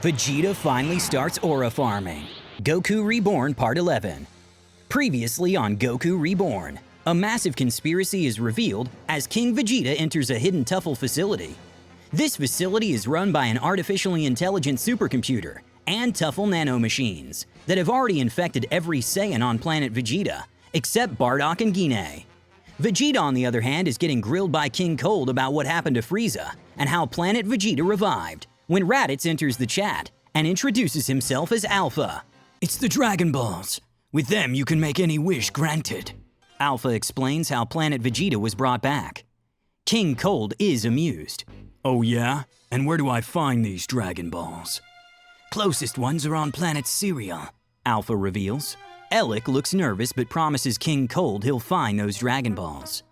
Vegeta finally starts aura farming. Goku Reborn Part 11. Previously on Goku Reborn, a massive conspiracy is revealed as King Vegeta enters a hidden Tuffle facility. This facility is run by an artificially intelligent supercomputer and Tuffle nanomachines that have already infected every Saiyan on planet Vegeta, except Bardock and Guinea. Vegeta, on the other hand, is getting grilled by King Cold about what happened to Frieza and how planet Vegeta revived, when Raditz enters the chat and introduces himself as Alpha. It's the Dragon Balls. With them, you can make any wish granted. Alpha explains how planet Vegeta was brought back. King Cold is amused. Oh yeah? And where do I find these Dragon Balls? Closest ones are on planet Cereal, Alpha reveals. Elec looks nervous but promises King Cold he'll find those Dragon Balls.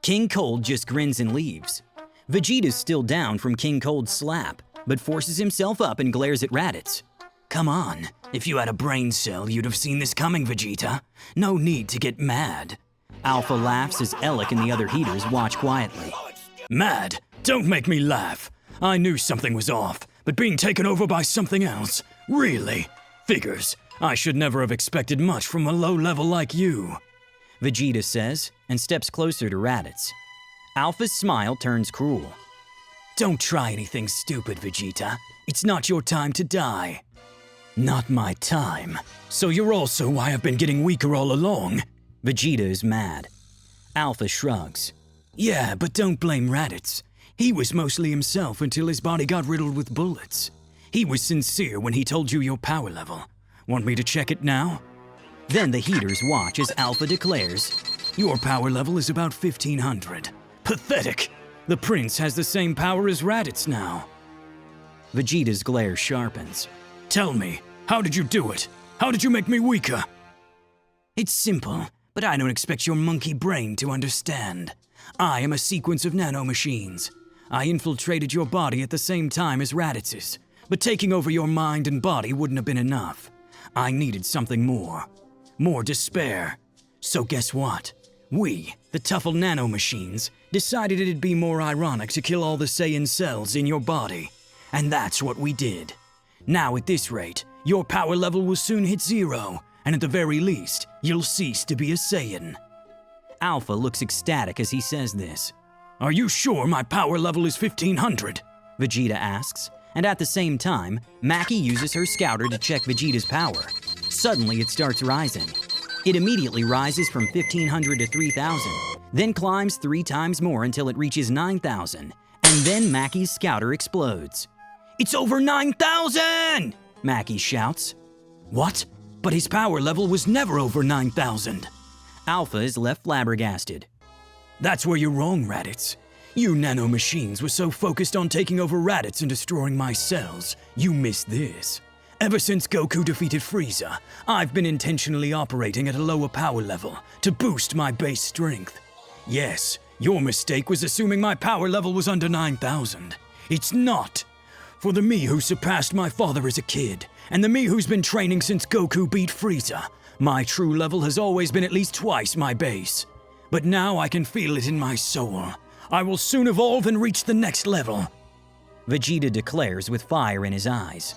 King Cold just grins and leaves. Vegeta's still down from King Cold's slap, but forces himself up and glares at Raditz. Come on, if you had a brain cell, you'd have seen this coming, Vegeta. No need to get mad. Alpha laughs as Elec and the other Heaters watch quietly. Mad? Don't make me laugh. I knew something was off, but being taken over by something else? Really? Figures. I should never have expected much from a low level like you. Vegeta says, and steps closer to Raditz. Alpha's smile turns cruel. Don't try anything stupid, Vegeta. It's not your time to die. Not my time. So you're also why I've been getting weaker all along. Vegeta is mad. Alpha shrugs. Yeah, but don't blame Raditz. He was mostly himself until his body got riddled with bullets. He was sincere when he told you your power level. Want me to check it now? Then the Heaters watch as Alpha declares, your power level is about 1500. Pathetic! The Prince has the same power as Raditz now. Vegeta's glare sharpens. Tell me, how did you do it? How did you make me weaker? It's simple, but I don't expect your monkey brain to understand. I am a sequence of nanomachines. I infiltrated your body at the same time as Raditz's, but taking over your mind and body wouldn't have been enough. I needed something more. More despair. So guess what? We, the Tuffle nanomachines, decided it'd be more ironic to kill all the Saiyan cells in your body. And that's what we did. Now at this rate, your power level will soon hit 0, and at the very least, you'll cease to be a Saiyan. Alpha looks ecstatic as he says this. Are you sure my power level is 1500? Vegeta asks, and at the same time, Maki uses her scouter to check Vegeta's power. Suddenly it starts rising. It immediately rises from 1500 to 3000, then climbs 3 times more until it reaches 9000, and then Maki's scouter explodes. It's over 9000! Maki shouts. What? But his power level was never over 9000. Alpha is left flabbergasted. That's where you're wrong, Raditz. You nanomachines were so focused on taking over Raditz and destroying my cells, you missed this. Ever since Goku defeated Frieza, I've been intentionally operating at a lower power level to boost my base strength. Yes, your mistake was assuming my power level was under 9000. It's not. For the me who surpassed my father as a kid, and the me who's been training since Goku beat Frieza, my true level has always been at least twice my base. But now I can feel it in my soul. I will soon evolve and reach the next level. Vegeta declares with fire in his eyes.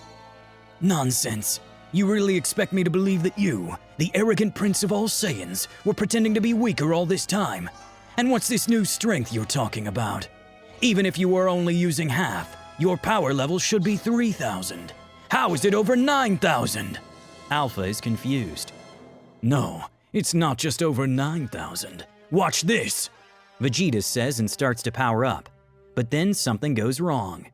Nonsense. You really expect me to believe that you, the arrogant prince of all Saiyans, were pretending to be weaker all this time? And what's this new strength you're talking about? Even if you were only using half, your power level should be 3000. How is it over 9000? Alpha is confused. No, it's not just over 9000. Watch this! Vegeta says and starts to power up, but then something goes wrong.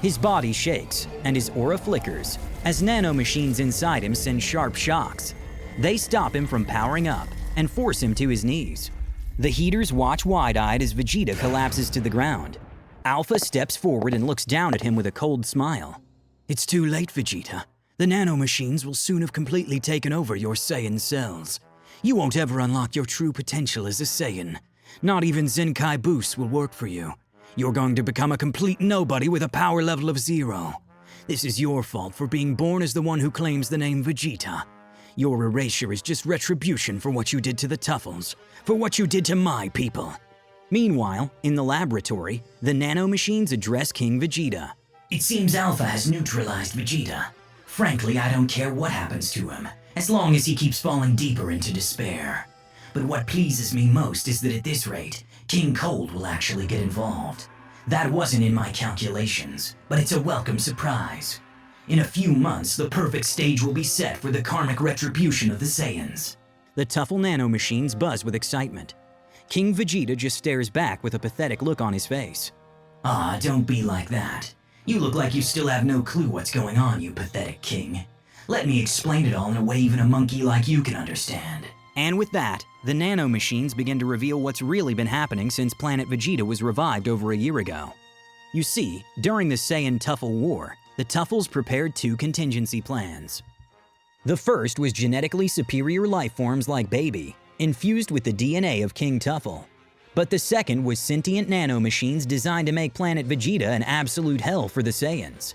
His body shakes, and his aura flickers, as nanomachines inside him send sharp shocks. They stop him from powering up, and force him to his knees. The Heaters watch wide-eyed as Vegeta collapses to the ground. Alpha steps forward and looks down at him with a cold smile. It's too late, Vegeta. The nanomachines will soon have completely taken over your Saiyan cells. You won't ever unlock your true potential as a Saiyan. Not even Zenkai boosts will work for you. You're going to become a complete nobody with a power level of 0. This is your fault for being born as the one who claims the name Vegeta. Your erasure is just retribution for what you did to the Tuffles, for what you did to my people. Meanwhile, in the laboratory, the nanomachines address King Vegeta. It seems Alpha has neutralized Vegeta. Frankly, I don't care what happens to him, as long as he keeps falling deeper into despair. But what pleases me most is that at this rate, King Cold will actually get involved. That wasn't in my calculations, but it's a welcome surprise. In a few months, the perfect stage will be set for the karmic retribution of the Saiyans. The Tuffle nanomachines buzz with excitement. King Vegeta just stares back with a pathetic look on his face. Ah, don't be like that. You look like you still have no clue what's going on, you pathetic king. Let me explain it all in a way even a monkey like you can understand. And with that, the nanomachines begin to reveal what's really been happening since Planet Vegeta was revived over a year ago. You see, during the Saiyan-Tuffle War, the Tuffles prepared two contingency plans. The first was genetically superior life forms like Baby, infused with the DNA of King Tuffle. But the second was sentient nanomachines designed to make Planet Vegeta an absolute hell for the Saiyans.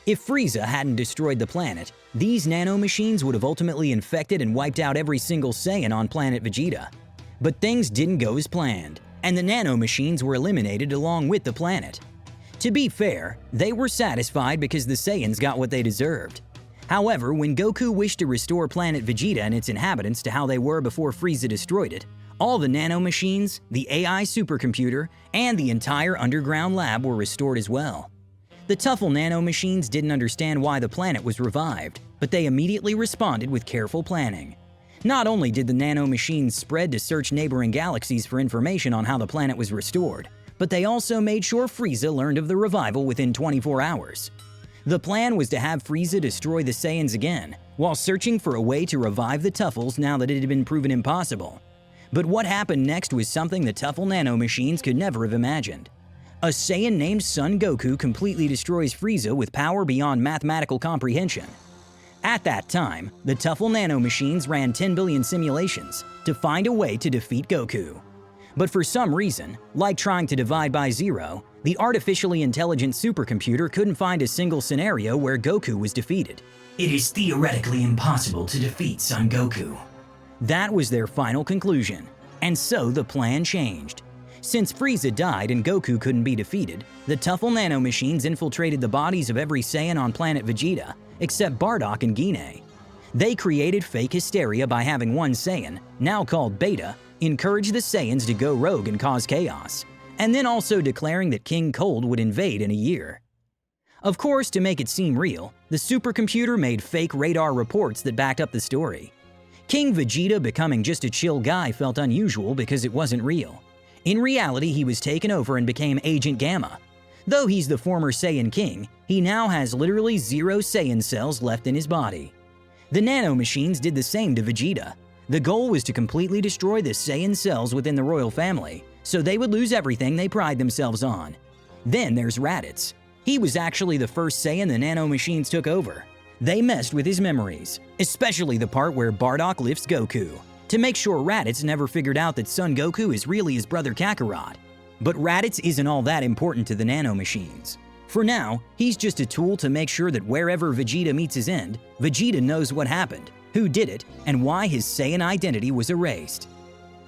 If Frieza hadn't destroyed the planet, these nanomachines would have ultimately infected and wiped out every single Saiyan on Planet Vegeta. But things didn't go as planned, and the nanomachines were eliminated along with the planet. To be fair, they were satisfied because the Saiyans got what they deserved. However, when Goku wished to restore Planet Vegeta and its inhabitants to how they were before Frieza destroyed it, all the nanomachines, the AI supercomputer, and the entire underground lab were restored as well. The Tuffle nanomachines didn't understand why the planet was revived, but they immediately responded with careful planning. Not only did the nanomachines spread to search neighboring galaxies for information on how the planet was restored, but they also made sure Frieza learned of the revival within 24 hours. The plan was to have Frieza destroy the Saiyans again, while searching for a way to revive the Tuffles now that it had been proven impossible. But what happened next was something the Tuffle nanomachines could never have imagined. A Saiyan named Son Goku completely destroys Frieza with power beyond mathematical comprehension. At that time, the Tuffle nanomachines ran 10 billion simulations to find a way to defeat Goku. But for some reason, like trying to divide by zero, the artificially intelligent supercomputer couldn't find a single scenario where Goku was defeated. It is theoretically impossible to defeat Son Goku. That was their final conclusion, and so the plan changed. Since Frieza died and Goku couldn't be defeated, the Tuffle nanomachines infiltrated the bodies of every Saiyan on planet Vegeta, except Bardock and Guinea. They created fake hysteria by having one Saiyan, now called Beta, encourage the Saiyans to go rogue and cause chaos, and then also declaring that King Cold would invade in a year. Of course, to make it seem real, the supercomputer made fake radar reports that backed up the story. King Vegeta becoming just a chill guy felt unusual because it wasn't real. In reality, he was taken over and became Agent Gamma. Though he's the former Saiyan King, he now has literally 0 Saiyan cells left in his body. The nanomachines did the same to Vegeta. The goal was to completely destroy the Saiyan cells within the royal family, so they would lose everything they pride themselves on. Then there's Raditz. He was actually the first Saiyan the nanomachines took over. They messed with his memories, especially the part where Bardock lifts Goku, to make sure Raditz never figured out that Son Goku is really his brother Kakarot. But Raditz isn't all that important to the nanomachines. For now, he's just a tool to make sure that wherever Vegeta meets his end, Vegeta knows what happened, who did it, and why his Saiyan identity was erased.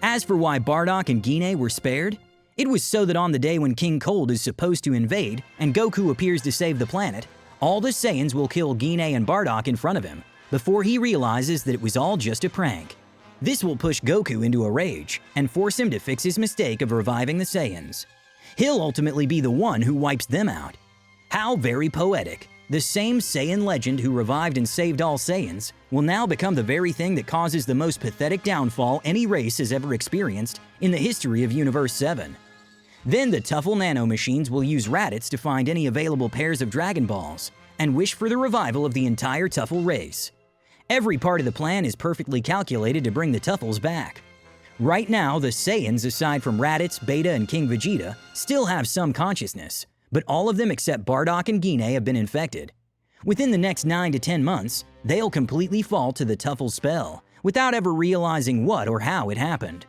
As for why Bardock and Guinea were spared, it was so that on the day when King Cold is supposed to invade and Goku appears to save the planet, all the Saiyans will kill Guinea and Bardock in front of him before he realizes that it was all just a prank. This will push Goku into a rage and force him to fix his mistake of reviving the Saiyans. He'll ultimately be the one who wipes them out. How very poetic. The same Saiyan legend who revived and saved all Saiyans will now become the very thing that causes the most pathetic downfall any race has ever experienced in the history of Universe 7. Then the Tuffle nanomachines will use Raditz to find any available pairs of Dragon Balls and wish for the revival of the entire Tuffle race. Every part of the plan is perfectly calculated to bring the Tuffles back. Right now, the Saiyans, aside from Raditz, Beta, and King Vegeta, still have some consciousness, but all of them except Bardock and Guinea have been infected. Within the next 9 to 10 months, they'll completely fall to the Tuffle spell, without ever realizing what or how it happened.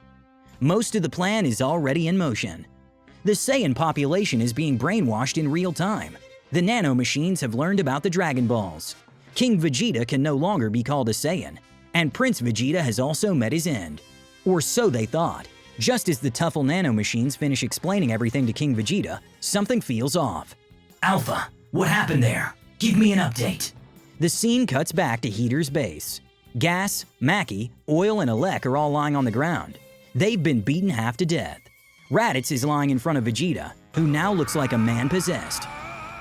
Most of the plan is already in motion. The Saiyan population is being brainwashed in real time. The nanomachines have learned about the Dragon Balls. King Vegeta can no longer be called a Saiyan, and Prince Vegeta has also met his end. Or so they thought. Just as the Tuffle nanomachines finish explaining everything to King Vegeta, something feels off. Alpha, What happened there? Give me an update. The scene cuts back to Heater's base. Gas, Mackie, Oil, and Alec are all lying on the ground. They've been beaten half to death. Raditz is lying in front of Vegeta, who now looks like a man possessed.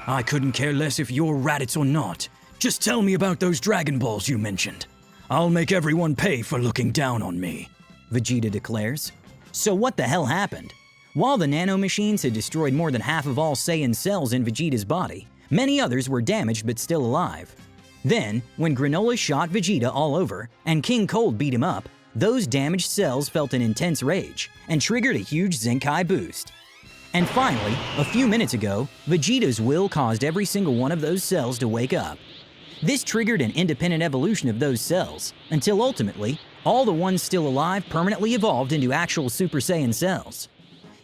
I couldn't care less if you're Raditz or not. Just tell me about those Dragon Balls you mentioned. I'll make everyone pay for looking down on me, Vegeta declares. So what the hell happened? While the nanomachines had destroyed more than half of all Saiyan cells in Vegeta's body, many others were damaged but still alive. Then, when Granola shot Vegeta all over and King Cold beat him up, those damaged cells felt an intense rage and triggered a huge Zenkai boost. And finally, a few minutes ago, Vegeta's will caused every single one of those cells to wake up. This triggered an independent evolution of those cells, until ultimately, all the ones still alive permanently evolved into actual Super Saiyan cells.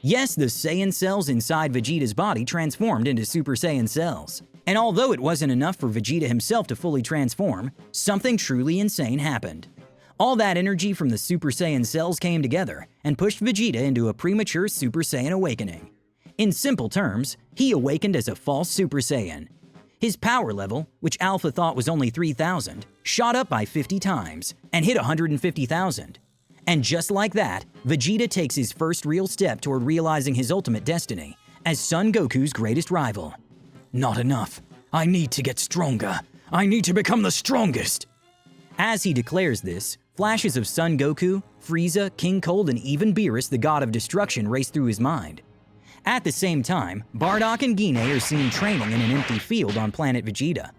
Yes, the Saiyan cells inside Vegeta's body transformed into Super Saiyan cells. And although it wasn't enough for Vegeta himself to fully transform, something truly insane happened. All that energy from the Super Saiyan cells came together and pushed Vegeta into a premature Super Saiyan awakening. In simple terms, he awakened as a false Super Saiyan. His power level, which Alpha thought was only 3,000, shot up by 50 times and hit 150,000. And just like that, Vegeta takes his first real step toward realizing his ultimate destiny as Son Goku's greatest rival. Not enough. I need to get stronger. I need to become the strongest. As he declares this, flashes of Son Goku, Frieza, King Cold, and even Beerus, the god of destruction, race through his mind. At the same time, Bardock and Gine are seen training in an empty field on planet Vegeta.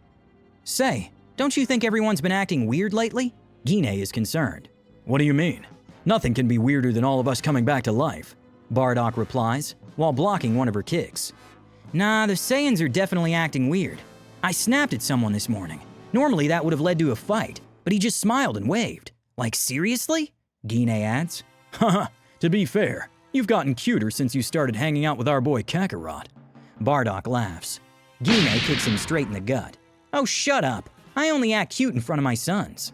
Say, don't you think everyone's been acting weird lately? Gine is concerned. What do you mean? Nothing can be weirder than all of us coming back to life, Bardock replies, while blocking one of her kicks. Nah, the Saiyans are definitely acting weird. I snapped at someone this morning. Normally that would have led to a fight, but he just smiled and waved. Like, seriously? Gine adds. Haha, to be fair, you've gotten cuter since you started hanging out with our boy Kakarot. Bardock laughs. Gine kicks him straight in the gut. Oh, shut up. I only act cute in front of my sons.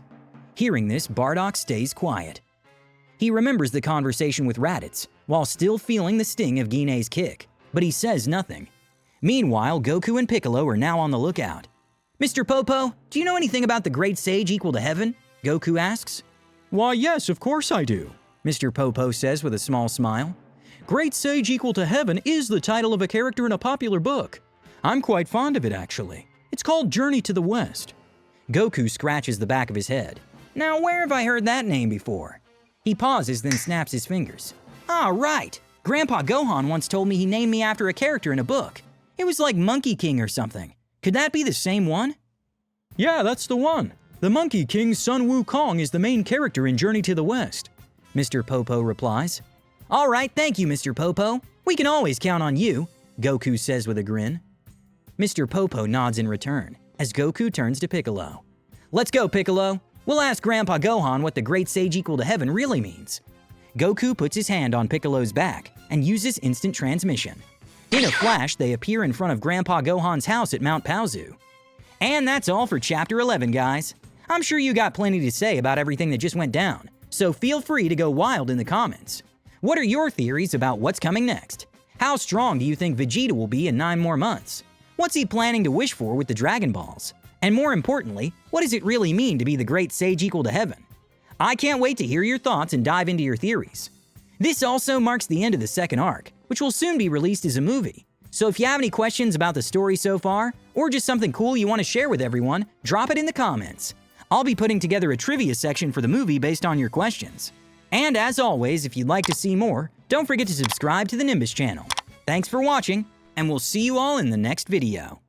Hearing this, Bardock stays quiet. He remembers the conversation with Raditz, while still feeling the sting of Gine's kick, but he says nothing. Meanwhile, Goku and Piccolo are now on the lookout. Mr. Popo, do you know anything about the Great Sage equal to heaven? Goku asks. Why, yes, of course I do, Mr. Popo says with a small smile. Great Sage equal to heaven is the title of a character in a popular book. I'm quite fond of it, actually. It's called Journey to the West. Goku scratches the back of his head. Now, where have I heard that name before? He pauses, then snaps his fingers. Ah, right. Grandpa Gohan once told me he named me after a character in a book. It was like Monkey King or something. Could that be the same one? Yeah, that's the one. The Monkey King Sun Wukong is the main character in Journey to the West, Mr. Popo replies. All right, thank you, Mr. Popo. We can always count on you, Goku says with a grin. Mr. Popo nods in return, as Goku turns to Piccolo. Let's go, Piccolo. We'll ask Grandpa Gohan what the Great Sage equal to heaven really means. Goku puts his hand on Piccolo's back and uses instant transmission. In a flash, they appear in front of Grandpa Gohan's house at Mount Paozu. And that's all for Chapter 11, guys. I'm sure you got plenty to say about everything that just went down, so feel free to go wild in the comments. What are your theories about what's coming next? How strong do you think Vegeta will be in 9 more months? What's he planning to wish for with the Dragon Balls? And more importantly, what does it really mean to be the Great Sage equal to heaven? I can't wait to hear your thoughts and dive into your theories. This also marks the end of the second arc, which will soon be released as a movie. So if you have any questions about the story so far, or just something cool you want to share with everyone, drop it in the comments. I'll be putting together a trivia section for the movie based on your questions. And as always, if you'd like to see more, don't forget to subscribe to the Nimbus channel. Thanks for watching, and we'll see you all in the next video.